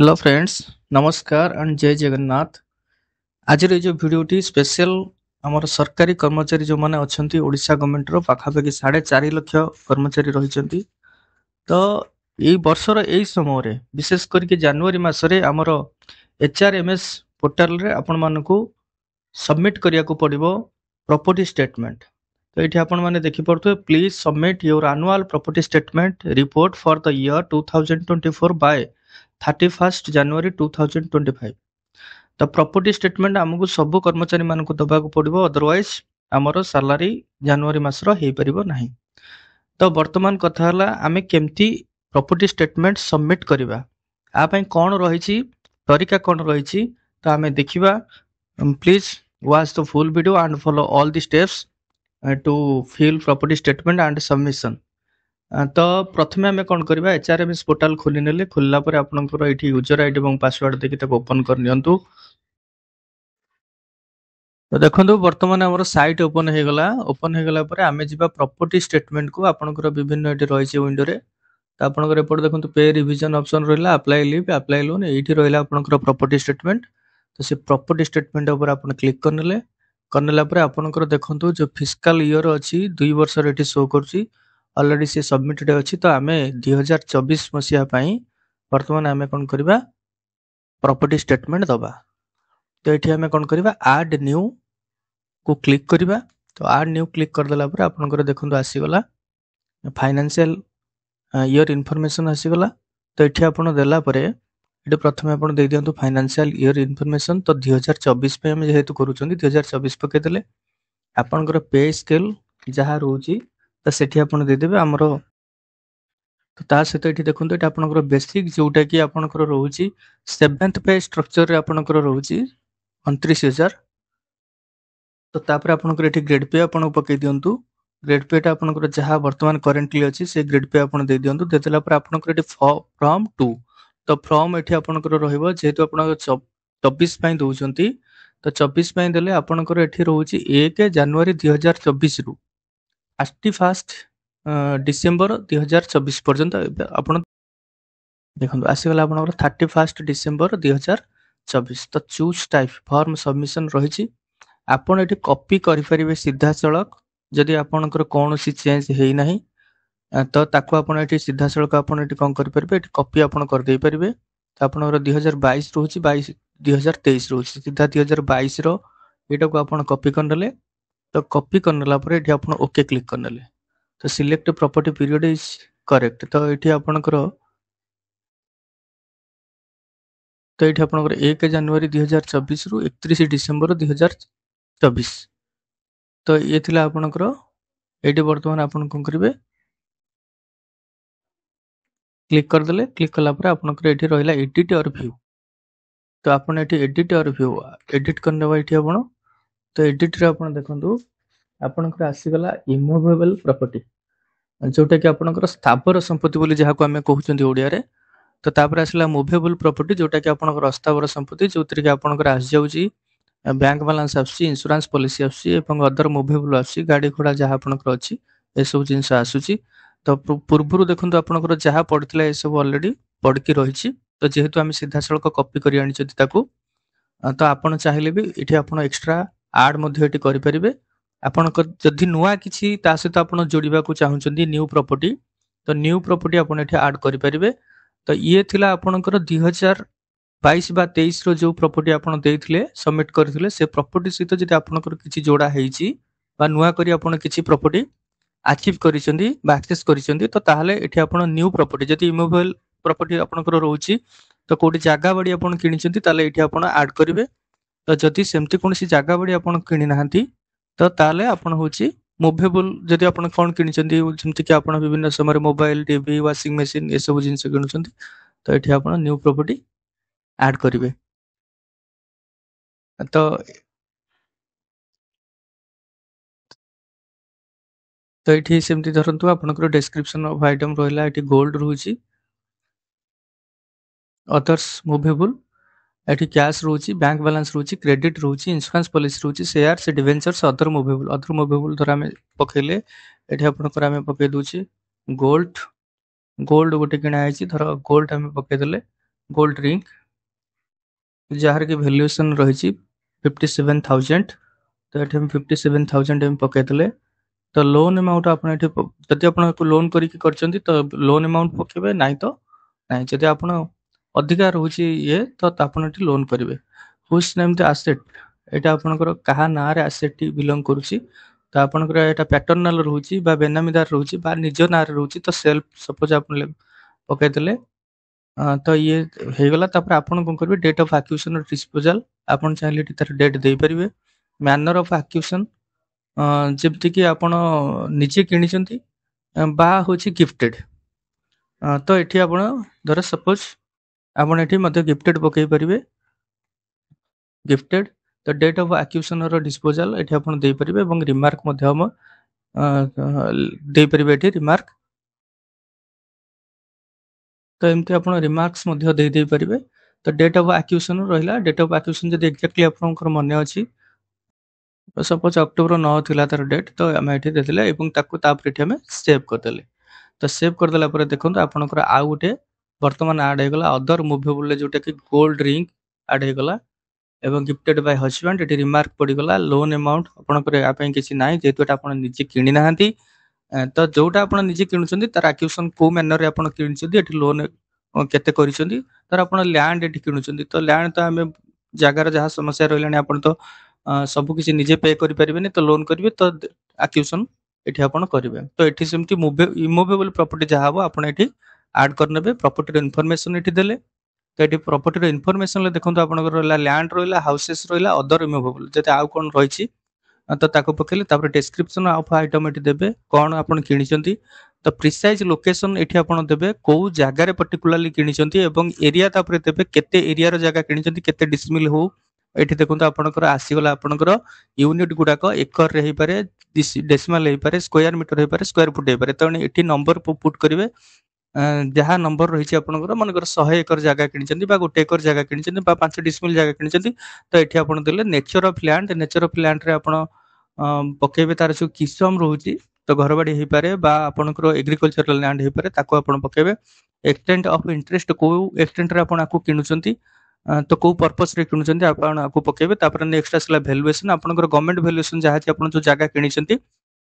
Hello friends, नमस्कार and जय जगन्नाथ। आज जो भिडियोटी स्पेशल आमर सरकारी कर्मचारी जो मैंने अच्छा ओडिशा गवर्नमेंट पाखापाखि 4.5 लाख कर्मचारी रही। तो यही वर्षर यही समय विशेष करके जनवरी मसरे आमर HRMS पोर्टाल रे आपण मानकु सबमिट करिया को पड़िबो प्रॉपर्टी स्टेटमेंट। तो ये आपण माने देखि पड़थु, please submit your annual property statement report for the year 2024 by 31 January 2025। तो प्रॉपर्टी स्टेटमेंट आमको सब कर्मचारी मानक दबाक पड़ो, अदरवाइज आमर सालारी जनवरी मासर हो पारिबो नाही। तो वर्तमान कथा हला आमे केमती प्रॉपर्टी स्टेटमेंट सबमिट करबा, आ पई कोन रहिछि, तरीका कोन रहिछि, तो आमे देखिबा। Please watch the full video and follow all the steps to fill property statement and submission. तो प्रथमे आमे कोन करबा, HRMS पोर्टल खोली नेले, खोलला पर आपनकर एठी यूजर आईडी एवं पासवर्ड देखि तक ओपन कर नियंतु। तो देखो बर्तमान आम साइट ओपन हो गला। ओपन हो गला पर आमे जिबा प्रॉपर्टी स्टेटमेंट को आपनकर विभिन्न एटी रहिछि विंडो रे। तो आपनकर एपट देखो पे रिवीजन ऑप्शन रहला, अप्लाई लीव, अप्लाई लोन, एठी रहला आपनकर प्रॉपर्टी स्टेटमेंट। तो से प्रॉपर्टी स्टेटमेंट ऊपर आपन क्लिक करनेले, करनेला पर आपनकर देखंतु जो फिस्कल ईयर अछि 2 वर्ष रे एठी शो करछि, ऑलरेडी से सबमिटेड अछि। तो आमे 2024 मसिया पई वर्तमान आमे कोन करबा, प्रॉपर्टी स्टेटमेंट दबा। तो एठी आमे कोन करबा, ऐड न्यू को क्लिक करबा। तो ऐड न्यू क्लिक कर देला पर आपनकर देखंतु आसी गला फाइनेंशियल ईयर इन्फॉर्मेशन आसी गला। तो एठी आपण देला परे एठी प्रथमे आपण दे दियंतु फाइनेंशियल ईयर इन्फॉर्मेशन। तो 2024 पे हम जेहेतु करूछंदी 2024 पके देले आपनकर पे स्केल जहा रहउची, तो सेठी आपण दे देबे हमरो। तो ता सहित एठी देखंतु एठी आपनकर बेसिक जोटा कि आपनकर रहउची 7th पे स्ट्रक्चर रे आपनकर रहउची 29,000। तो तापर आपनकर एठी ग्रेड पे आपण पके दियंतु। ग्रेड पे टा आपनकर जहा वर्तमान करेंटली अछि से ग्रेड पे आपण दे दियंतु। देतला पर आपनकर एठी फ्रॉम टू, तो फ्रॉम एठी आपनकर रहइबो जेहेतु आपण 24 पई दोउचंती। तो 24 पई देले आपनकर एठी रहउची 1 जनवरी 2024 रु 31 डिसेंबर 2024 पर्यंत आपण देखंतु आसी गला आपनकर 31 डिसेंबर 2024। तो चूज टाइप फॉर्म सबमिशन रहिछि, आपण एठी कॉपी करि परिबे सीधा सळक। जदि आपनकर कोनोसी चेंज हेइ नाही तो ताको आपण एठी सीधा सळक आपण एठी कोन करि परिबे, एठी कॉपी आपण कर देइ परिबे। तो आपनकर 2022 रहउछि 22 2023 रहउछि, सीधा 2022 रो एटा को आपण कॉपी करनेले। तो कॉपी करनेला पर एठी आपण ओके क्लिक करनेले। तो select property period is correct. तो एठी आपनकर तो ये आपनकर 1 जनवरी 2024 रु 31 डिसेंबर 2024। तो ये थिला आपनकर एठी वर्तमान आपन कोन करिवे, क्लिक कर देले। क्लिक कला पर आपनकर एठी रहिला एडिट और व्यू। तो आपन एठी एडिट और व्यू एडिट करनेबा एठी आपन। तो एडिट रे आपन देखंतु आपनकर आसी गला इमूवेबल प्रॉपर्टी, जोटा कि आपनकर स्थावर संपत्ति बोली जहा को हमें कहउचंदी ओडिया रे। तो तापर आसला मूवेबल प्रॉपर्टी, जोटा कि आपनकर अस्थावर संपत्ति, जोतिर कि आपनकर आस जाउची बैंक बैलेंस आसी, इंश्योरेंस पॉलिसी आसी एवं अदर मूवेबल आसी, गाड़ी घोड़ा जहा आपनकर अछि ए सब जिंस आसुची। तो पूर्वरु देखंतु आपनकर जहा पड़थिला ए सब ऑलरेडी पड़की रहिछि। तो जेहेतु हम सीधा सळक कॉपी करि आनि छथि ताकू, तो आपण चाहिले भी एठी आपण एक्स्ट्रा ऐड मध्ये एठी करि परिबे। आपनकर जदि नुवा किछि ता सहित आपण जोडिबा को चाहुचंदी न्यू प्रॉपर्टी, तो न्यू प्रॉपर्टी आपण एठी ऐड करि परिबे। तो ये थिला आपनकर 2022 बा 23 रो जो प्रॉपर्टी आपण देइथिले सबमिट करथिले, से प्रॉपर्टी सहित जदि आपनकर किछि जोडा हेइछि बा नुवा करी आपण किछि प्रॉपर्टी अचीव करिसंदी बा एक्सेस करिसंदी, तो ताहाले एठी आपण न्यू प्रॉपर्टी जदि इमूवेबल प्रॉपर्टी आपनकर रहउछि, तो कोडी जागा बाडी आपण किनिसंदी ताले एठी आपण ऐड करिवे। तो जदि सेमति कोनसी जागा बाडी आपण किनि नाहंती, तो ताले आपण होछि मूवेबल जदि आपण कोन किनिसंदी, जेमति कि आपण विभिन्न समय मोबाइल, टीवी, वाशिंग मशीन ए सब जिंस किनुसंदी, तो एठी आपण न्यू प्रॉपर्टी ऐड करिवे। तो तो एठी सेमति धरंतु आपनकर डिस्क्रिप्शन ऑफ आइटम रहला, एठी गोल्ड रहउछि, अदर्स मूवेबल, एठी कैश रहउछि, बैंक बैलेंस रहउछि, क्रेडिट रहउछि, इंश्योरेंस पॉलिसी रहउछि, शेयर्स, डिवेंचर्स, अदर मूवेबल धर आमे पकेले एठी आपनकर आमे पके दोछि गोल्ड। गोल्ड गोटे किना आइछि, धर गोल्ड आमे पके देले। गोल्ड रिंग जार की वैल्यूएशन रही 57,000 तो ये 57,000 एम पकईदे तो लोन अमाउंट आप जदि आप लोन करके तो लोन अमाउंट पकेबे ना तो ना जदि आप अधिका रोचे ये तो आप लोन करेंगे हुज नेम द आसेट यहाँ आपंकर क्या ना आसेट टी बिलंग करुच्ची तो आपंकर यहाँ पैटर्नाल रोचे बेनामीदार रोचे निज ना रोचे तो सेल्फ सपोज आप पकईदे तो ये हो गला तापर आपन कौन करेंगे डेट ऑफ एक्विजिशन और डिस्पोजल आपन चाहिए तार डेट दे पारे मैनर ऑफ एक्विजिशन जमती कि आपण निजे किनिचंती बा होची गिफ्टेड तो एठी आपण धर सपोज आपण एठी मध्य गिफ्टेड पकई परिबे गिफ्टेड तो डेट ऑफ एक्विजिशन और डिस्पोजल एठी आपण दे परिबे एवं रिमार्क मध्य हम दे परिबे एठी रिमार्क तो एमती आपण रिमार्क्स मध्य दे दे परिबे तो डेट ऑफ एक्विजिशन रहिला डेट ऑफ एक्विजिशन जदी एक्जेक्टली आपनकर मने अछि सपोज अक्टोबर 9 थिला तार डेट तो आम ये देदेले एवं ताकू तापर एठी हमें सेव करदेले तो सेव करदेला पर देखो आपनकर आउ गोटे वर्तमान आड होगला अदर मूवेबल जोटा कि गोल्ड रिंग आड होगला एवं गिफ्टेड बाय हजबैंड ये रिमार्क पड़गला लोन अमाउंट आपंकर किसी ना जेहेतु आप निजे किणी ना तो जोटा आप निजे किणुचंदी तार एक्विजिशन को मैनर आप किणुचंदी एठी लोन केते करिसंदी तार आप लैंड एठी किणुचंदी तो लैंड तो आम जगार जहाँ समस्या रहिलानी आपण तो सब किसी निजे पे करि परिबेनी तो लोन करिवे तो एक्विजिशन एठी आपण करिवे तो एठी सेमती इमूवेबल प्रॉपर्टी जहाँ हबो आपण एठी ऐड करनेबे प्रॉपर्टी इनफॉरमेशन एठी देले तो ये प्रॉपर्टी इनफॉरमेशन देखो आपंकर रहा लैंड रहा हाउसेस रहा अदर इमूवेबल जब आउ कौन रही तो ताको पकेले तापर डिस्क्रिप्शन ऑफ आइटम एठी देबे कौन आपण किनिचंती तो प्रिसाइज लोकेशन एठी आपण देबे को जगह रे पर्टिकुलरली किनिचंती एवं एरिया तापर देबे केते एरिया रो जगह किनिचंती केते डिसमिल हो एठी देखंतु आपणकर आसीगला आपणकर यूनिट गुडाक एकर रे पारे डेसिमल हे पारे स्क्वायर मीटर हे पारे स्क्वायर फुट हे पारे तो एठी नंबर पुट करिवे जहाँ नंबर रही आपंकर मनकर 100 एकर जगह किनिचंती बा गोटे एकर जगह किनिचंती बा 5 डिसमिल जगह किनिचंती तो एठी आपण देले नेचर ऑफ लैंड रे आपण पकेबे तार जो किसम रोची तो घर बाड़ी हो पारे बा आपनकर एग्रीकल्चरल लैंड हो पारे ताको आपण पकेबे एक्सटेंट ऑफ इंटरेस्ट को एक्सटेंट रे आपण आकु किनुचंती तो को पर्पस रे किनुचंती आपण आकु पकेबे तापर नेक्स्ट आसला वैल्यूएशन आपनकर गवर्नमेंट वैल्यूएशन जहाँ आपण जो जगह किनिचंती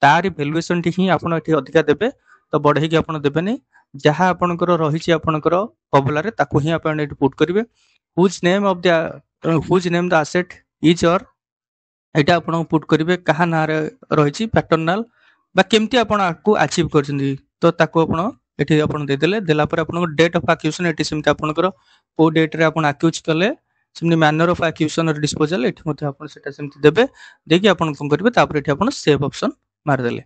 तारी वैल्यूएशन टी ही आपण एठी अधिका देबे तो बढ़े कि आपण देबेनी जहाँ आपनकर रही आपनकर पबुलारे ताकू ही आपण एठी पुट करिवे whose name the asset is और एटा आपण पुट करिवे कहा ना रही पैटर्नाल बा केमती आपण आकु अचीव करछंदी तो ताकू आपण एठी आपण दे देले देला पर आपण डेट ऑफ एक्विजिशन एठी सेमती आपनकर को डेट रे आपण एक्विज कले सेमती मैनर ऑफ एक्विजिशन और डिस्पोजल एठी मते आपण सेटा सेमती देबे देकी आपण कोन करिवे तापर एठी आपण सेव ऑप्शन मार देले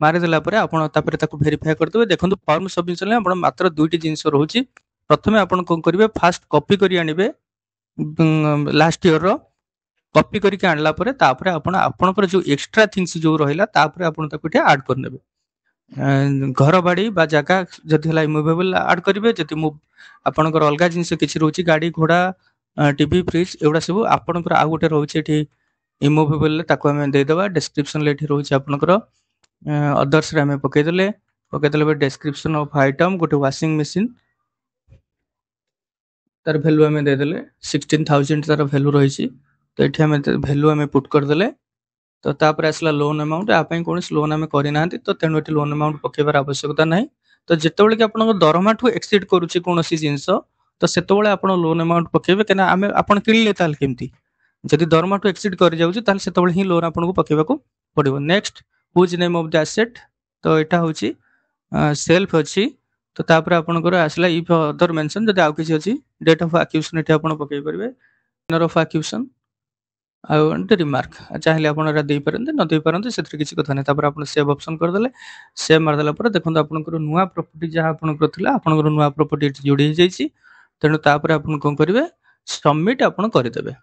मारिदेला आपण भेरीफाए करदे देखो फॉर्म सबमिशन आप मात्र दुईटी जिनस रोचे प्रथम आप करेंगे फास्ट कॉपी करी आनिबे लास्ट ईयर रो कॉपी करके आणला परे तापरे आपणकर जो एक्स्ट्रा थिंग्स जो रहिला तापरे आपण ताको एठी ऐड करनेबे घर बाड़ी बा जगह जदि हला इमूवेबल ऐड करिवे जदि आपणकर अलगा जिनस किछि रोची गाड़ी घोड़ा टीवी फ्रिज एवडा सब आपणकर आ गोटे रोचे एठी इमूवेबल ताको हम दे देबा डिस्क्रिप्शन ले एठी रोचे आपणकर अदर्स रे हमें पकईदेले डिस्क्रिप्शन ऑफ आइटम गोटे वाशिंग मशीन तार वैल्यू हमें देदेले 16,000 तार वैल्यू रही तो ये हमें वैल्यू हमें पुट करदेले तो तापर आसला लोन अमाउंट आप कौन लोन आम करना तो तेणु ये लोन अमाउंट पकेबार आवश्यकता ना तो जितेबाला कि आप दरमा ठू एक्सीड करुच्चे कौन जिनस तो से आप लोन अमाउंट पकेबे कहीं आम आप किणिले केमती जदि दरमा ठू एक्सीड कर जाऊँगी से ही लोन आपको पकेबा पड़ो next whose name of the asset तो यहाँ हूँ सेल्फ अच्छी तो तापर आपनकर आसला इफ अदर मेंशन जदि आउ किसी अच्छी डेट ऑफ एक्विजिशन ये आप पकई पारे manner of acquisition out remark चाहिए आप दे पारते न दे पारते से किसी कथा नहीं आप सेव ऑप्शन करदे सेव मारदेला देखो आपनकर नुआ प्रॉपर्टी जहाँ आपनकर थिला आपनकर नुआ प्रॉपर्टी जोड़ी जाइए तेणु तापर आपन कौन करेंगे सबमिट आपन करदेबे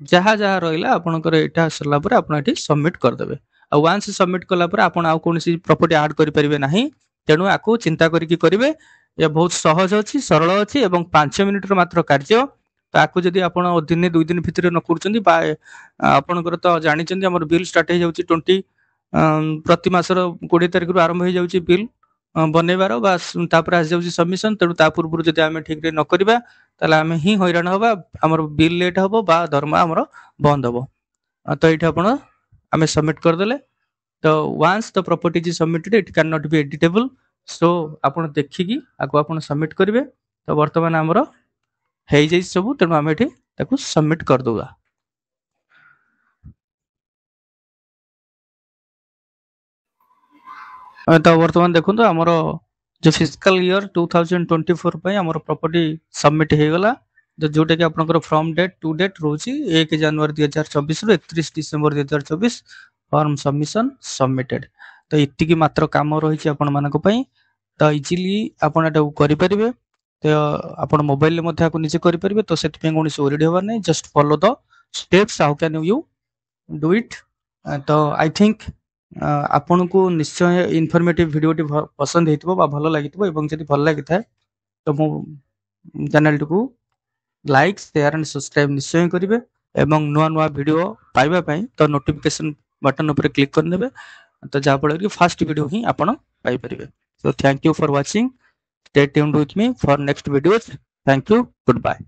जहाँ जहाँ रहा आपनकर यहाँ सरला पर आप सबमिट करदेबे वंस सबमिट कलापर आप कौन प्रॉपर्टी ऐड करेंगे ना तेणु आपको चिंता करके करेंगे ये बहुत सहज अच्छी सरल अच्छी 5 मिनिट मात्र कार्य तो आपको जदि आप दिन 2 दिन भितर न करपणकर तो जानते बिल स्टार्ट हो 20 प्रति मासर 20 तारिख आरंभ हो जाऊँगी बिल ବନେଇବାର ବା ତାପରେ ଆସିଯାଉଛି ସବମିଶନ। ତେଣୁ ତା ପୂର୍ବରୁ ଯଦି ଆମେ ଠିକରେ ନ କରିବା ତାହେଲେ ଆମେ ହିଁ ହଇରାଣ ହବା, ଆମର ବିଲ୍ ଲେଟ୍ ହବ ବା ଦରମା ଆମର ବନ୍ଦ ହବ। ତ ଏଇଠି ଆପଣ ଆମେ ସବମିଟ୍ କରିଦେଲେ। ତ once the property is submitted it can not be editable. So ଆପଣ ଦେଖିକି ଆକୁ ଆପଣ ସବମିଟ୍ କରିବେ। ତ ବର୍ତ୍ତମାନ ଆମର ହେଇଯାଇଛି ସବୁ, ତେଣୁ ଆମେ ଏଠି ତାକୁ ସବମିଟ୍ କରିଦେବା। ତ ବର୍ତ୍ତମାନ ଦେଖନ୍ତୁ ଆମର जो फिजिकल इयर 2024 ପାଇଁ ଆମର ପ୍ରପର୍ଟି ସବମିଟ୍ ହେଇଗଲା, ଯୋଉଟା କି ଆପଣଙ୍କର ଫ୍ରମ ଡେଟ୍ ଟୁ ଡେଟ୍ ରହୁଛି 1 ଜାନୁଆରୀ 2024 ରୁ 31 ଡିସେମ୍ବର 2024 ଫର୍ମ ସବମିଶନ ସବମିଟେଡ୍। ତ ଏତିକି ମାତ୍ର କାମ ରହିଛି ଆପଣମାନଙ୍କ ପାଇଁ। ତ ଇଜିଲି ଆପଣ ଏଟାକୁ କରିପାରିବେ। ତ ଆପଣ ମୋବାଇଲରେ ମଧ୍ୟ ଆକୁ ନିଜେ କରିପାରିବେ। ତ ସେଥିପାଇଁ କୌଣସି ଓରିଡି ହେବାର ନାହିଁ, just follow the steps how can you do it। ତ ଆଇ ଥିଙ୍କ ଆପଣଙ୍କୁ ନିଶ୍ଚୟ ଇନଫର୍ମେଟିଭ ଭିଡ଼ିଓଟି ପସନ୍ଦ ହେଇଥିବ ବା ଭଲ ଲାଗିଥିବ, ଏବଂ ଯଦି ଭଲ ଲାଗିଥାଏ ତ ମୋ ଚ୍ୟାନେଲଟିକୁ ଲାଇକ୍ ସେୟାର ଆଣ୍ଡ ସବସ୍କ୍ରାଇବ ନିଶ୍ଚୟ କରିବେ। ଏବଂ ନୂଆ ନୂଆ ଭିଡ଼ିଓ ପାଇବା ପାଇଁ ତ ନୋଟିଫିକେସନ ବଟନ ଉପରେ କ୍ଲିକ୍ କରିନେବେ, ତ ଯାହାଫଳରେ କି ଫାଷ୍ଟ ଭିଡ଼ିଓ ହିଁ ଆପଣ ପାଇପାରିବେ। So thank you for watching. Stay tuned with me for next videos. Thank you. Goodbye.